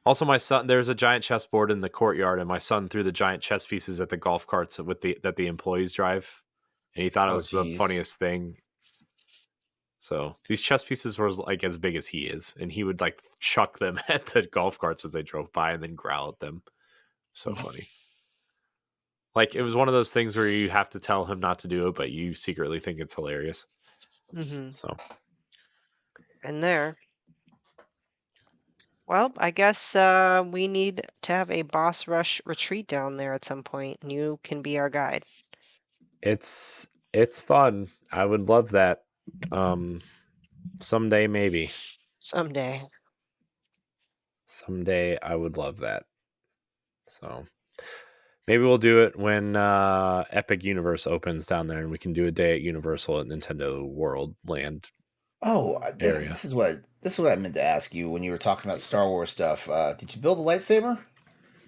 Also, my son, there's a giant chessboard in the courtyard, and my son threw the giant chess pieces at the golf carts that the employees drive, and he thought it was the funniest thing. So these chess pieces were like as big as he is, and he would like chuck them at the golf carts as they drove by, and then growl at them. So funny. Like it was one of those things where you have to tell him not to do it, but you secretly think it's hilarious. So, and there. Well, I guess we need to have a boss rush retreat down there at some point, and you can be our guide. it's fun. I would love that. Someday maybe. Someday I would love that. So maybe we'll do it when Epic Universe opens down there, and we can do a day at Universal at Nintendo World Land. Area. This is what I meant to ask you when you were talking about Star Wars stuff. Did you build a lightsaber?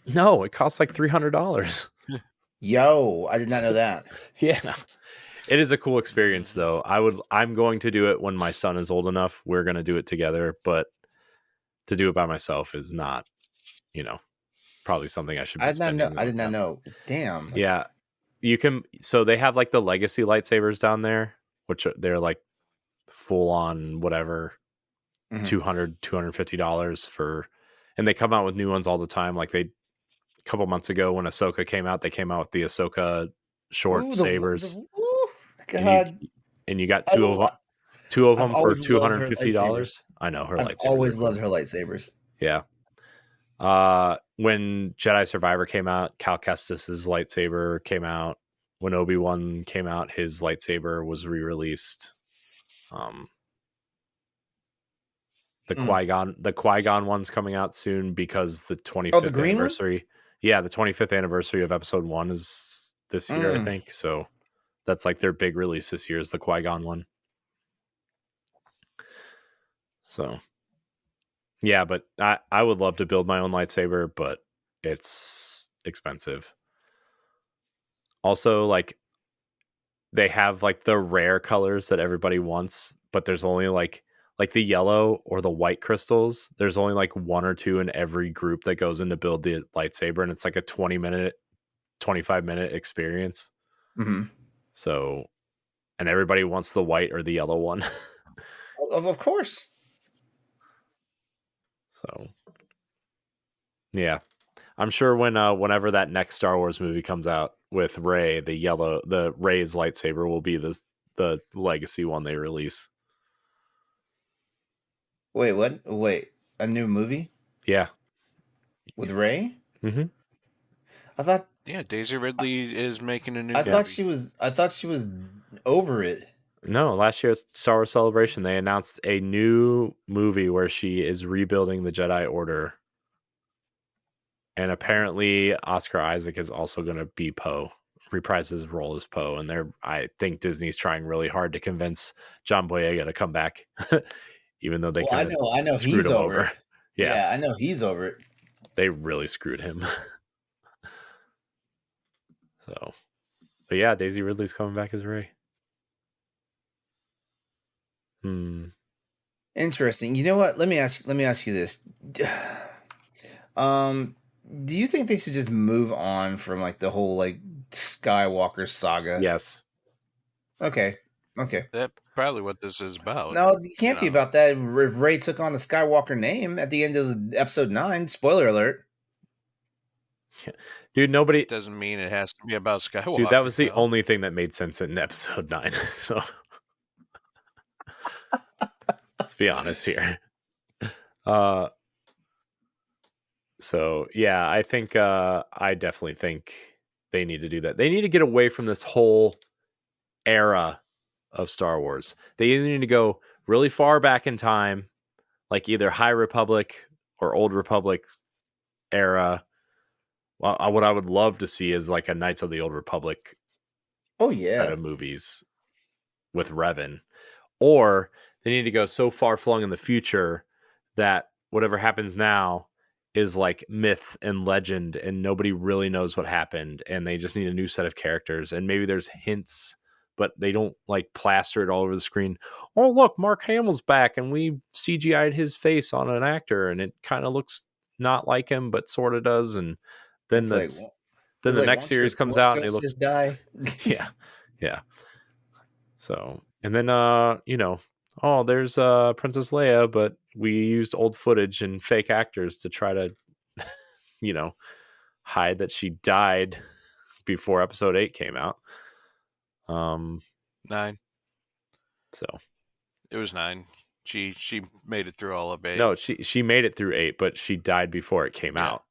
No, it costs like $300. Yo, I did not know that. Yeah. It is a cool experience though. I'm going to do it when my son is old enough. We're going to do it together, but to do it by myself is not, probably something I should be spending. I did not know. Damn. Yeah. You can, so they have like the legacy lightsabers down there, which they're like full on whatever, $250 for, and they come out with new ones all the time. Like a couple months ago when Ahsoka came out, they came out with the Ahsoka short sabers. God. And you got two of them for $250. I know her lightsabers. I've always loved her lightsabers. Yeah. When Jedi Survivor came out, Cal Kestis's lightsaber came out. When Obi-Wan came out, his lightsaber was re-released. The Qui-Gon one's coming out soon because the 25th anniversary. One? Yeah, the 25th anniversary of Episode 1 is this year, I think. So that's like their big release this year is the Qui-Gon one. So yeah, but I would love to build my own lightsaber, but it's expensive. Also, like they have like the rare colors that everybody wants, but there's only like the yellow or the white crystals. There's only like one or two in every group that goes in to build the lightsaber, and it's like a 25-minute experience. So, and everybody wants the white or the yellow one. Of course. So, yeah, I'm sure whenever that next Star Wars movie comes out with Rey, the Rey's lightsaber will be the legacy one they release. Wait, what? Wait, a new movie? Yeah, with Rey. I thought. Yeah, Daisy Ridley is making a new. I thought she was over it. No, last year's Star Wars Celebration, they announced a new movie where she is rebuilding the Jedi Order. And apparently Oscar Isaac is also going to be Poe, reprise his role as Poe. And I think Disney's trying really hard to convince John Boyega to come back, even though they kind of screwed him over. Yeah, I know he's over it. They really screwed him. So, but yeah, Daisy Ridley's coming back as Rey. Interesting. You know what? Let me ask you this. Do you think they should just move on from like the whole like Skywalker saga? Yes. Okay. That's probably what this is about. No, it can't be about that. If Rey took on the Skywalker name at the end of episode 9, spoiler alert. Dude, nobody. It doesn't mean it has to be about Skywalker. Dude, that was the only thing that made sense in episode 9. So let's be honest here. So yeah, I think I definitely think they need to do that. They need to get away from this whole era of Star Wars. They either need to go really far back in time, like either High Republic or Old Republic era. Well, what I would love to see is like a Knights of the Old Republic set of movies with Revan. Or they need to go so far flung in the future that whatever happens now is like myth and legend and nobody really knows what happened and they just need a new set of characters and maybe there's hints but they don't like plaster it all over the screen. Oh look, Mark Hamill's back and we CGI'd his face on an actor and it kind of looks not like him but sort of does. And then the next series comes out and they look just die. yeah. So and then there's Princess Leia, but we used old footage and fake actors to try to hide that she died before episode 8 came out. 9. So it was 9. She made it through all of 8. No, she made it through 8, but she died before it came out.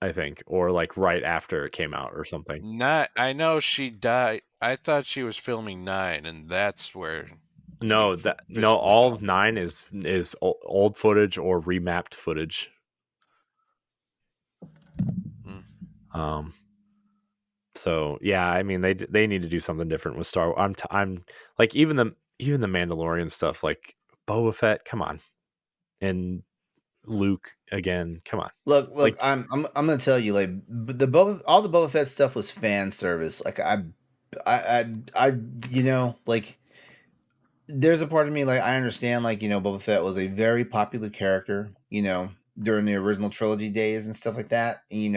I think, or like right after it came out or something. I know she died. I thought she was filming 9, and that's where. All of 9 is old footage or remapped footage. So yeah, I mean they need to do something different with Star Wars. I'm like even the Mandalorian stuff, like Boba Fett, come on, and Luke again, come on. Look, like, I'm gonna tell you, like all the Boba Fett stuff was fan service. Like I like there's a part of me like I understand like Boba Fett was a very popular character, during the original trilogy days and stuff like that. And,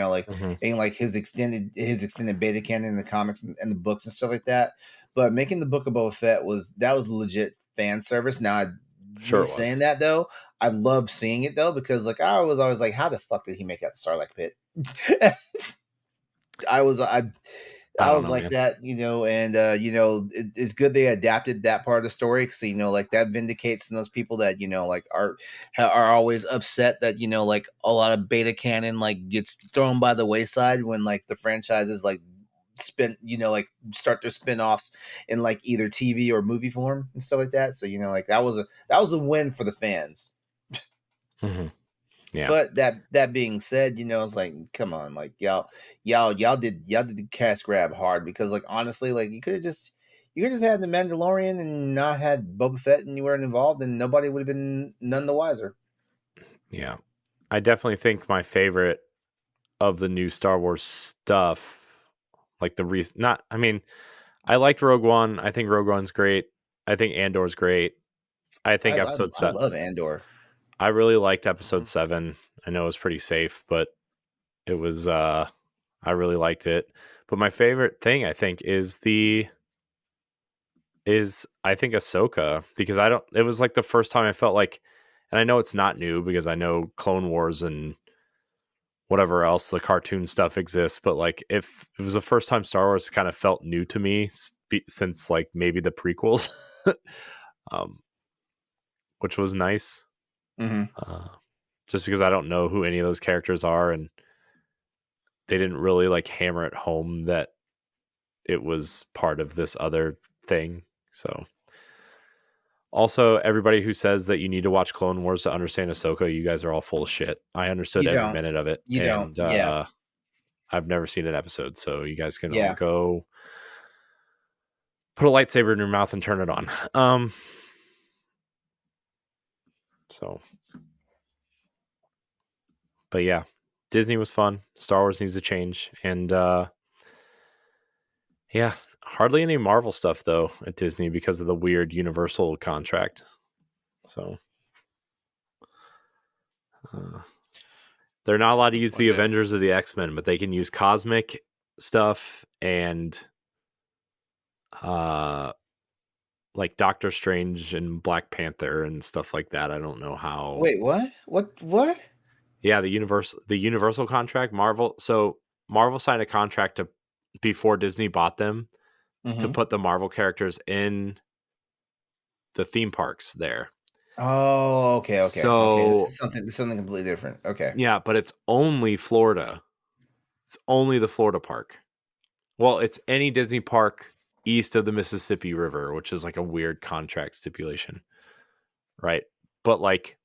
and like his extended beta canon in the comics and the books and stuff like that. But making the Book of Boba Fett was legit fan service. Now, saying that though, I love seeing it though because like I was always like, how the fuck did he make out the Sarlacc pit? I was like man. That, and it's good they adapted that part of the story because like that vindicates those people that like are always upset that like a lot of beta canon like gets thrown by the wayside when like the franchises like start their spin-offs in like either TV or movie form and stuff like that. So like that was a win for the fans. Mm-hmm. Yeah. But that being said, it's like, come on, like y'all did the cash grab hard because like honestly, like you could have just had the Mandalorian and not had Boba Fett and you weren't involved and nobody would have been none the wiser. Yeah. I definitely think my favorite of the new Star Wars stuff, like I liked Rogue One. I think Rogue One's great. I think Andor's great. I think episode 7. I love Andor. I really liked episode 7. I know it was pretty safe, but it was I really liked it. But my favorite thing I think is Ahsoka because it was like the first time I felt like, and I know it's not new because I know Clone Wars and whatever else the cartoon stuff exists, but like if it was the first time Star Wars kind of felt new to me since like maybe the prequels, which was nice. Just because I don't know who any of those characters are and they didn't really like hammer it home that it was part of this other thing. So also everybody who says that you need to watch Clone Wars to understand Ahsoka, you guys are all full of shit. I understood every minute of it. I've never seen an episode, so you guys can all go put a lightsaber in your mouth and turn it on. But yeah, Disney was fun. Star Wars needs to change. And hardly any Marvel stuff though at Disney because of the weird Universal contract. So They're not allowed to use the Okay. Avengers or the X-Men, but they can use cosmic stuff and like Doctor Strange and Black Panther and stuff like that. I don't know how. Wait, what? What? Yeah, the Universal contract, Marvel. So Marvel signed a contract before Disney bought them to put the Marvel characters in the theme parks there. Oh, okay. So This is something completely different. Okay. yeah, but it's only Florida. It's only the Florida park. Well, it's any Disney park east of the Mississippi River, which is like a weird contract stipulation, right? But like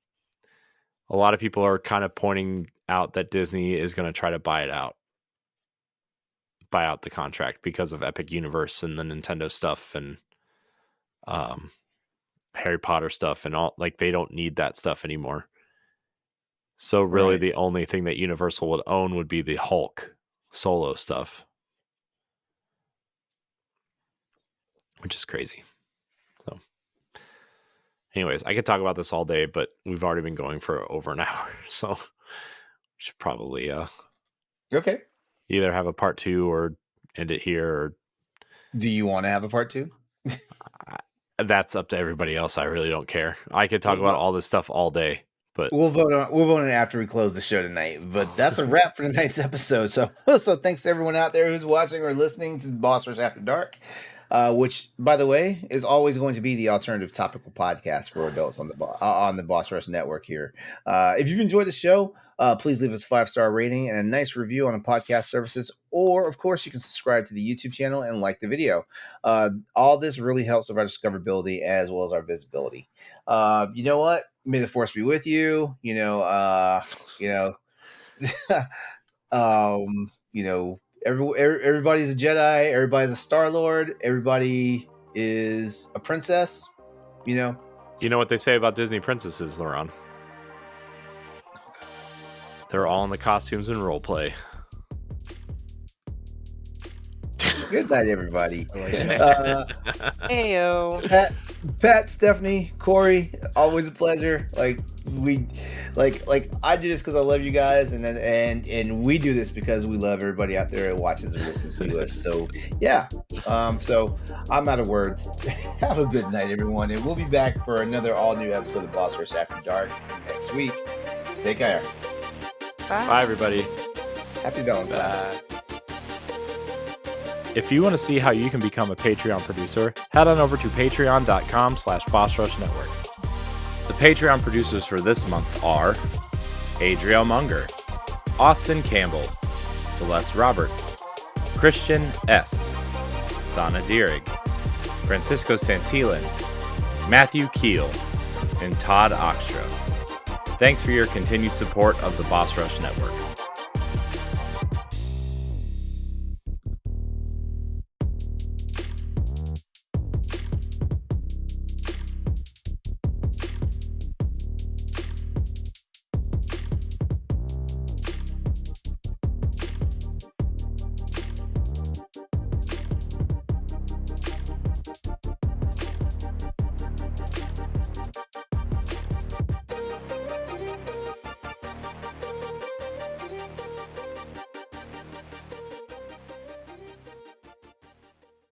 a lot of people are kind of pointing out that Disney is going to try to buy out the contract because of Epic Universe and the Nintendo stuff and Harry Potter stuff and all. Like they don't need that stuff anymore. So really the only thing that Universal would own would be the Hulk solo stuff, which is crazy. So anyways, I could talk about this all day, but we've already been going for over an hour. So we should probably Okay. either have a part 2 or end it here. Or Do you want to have a part 2? that's up to everybody else. I really don't care. I could talk about all this stuff all day, but We'll vote on it after we close the show tonight. But that's a wrap for tonight's episode. So thanks to everyone out there who's watching or listening to the Boss Rush After Dark, which, by the way, is always going to be the alternative topical podcast for adults on the Boss Rush Network here. If you've enjoyed the show, please leave us a 5-star rating and a nice review on the podcast services. Or, of course, you can subscribe to the YouTube channel and like the video. All this really helps with our discoverability as well as our visibility. You know what? May the force be with you. Everybody's a Jedi. Everybody's a Star-Lord. Everybody is a princess. you know what they say about Disney princesses, LeRon? They're all in the costumes and role play. Good night, everybody. Heyo. Pat, Stephanie, Corey, always a pleasure. I do this because I love you guys, and we do this because we love everybody out there that watches and listens to us. So yeah, so I'm out of words. Have a good night, everyone, and we'll be back for another all new episode of Boss Rush After Dark next week. Take care. Bye, everybody. Happy Valentine's. If you want to see how you can become a Patreon producer, head on over to patreon.com/BossRushNetwork. The Patreon producers for this month are Adriel Munger, Austin Campbell, Celeste Roberts, Christian S., Sana Dirrig, Francisco Santillan, Matthew Keel, and Todd Oxtra. Thanks for your continued support of the Boss Rush Network.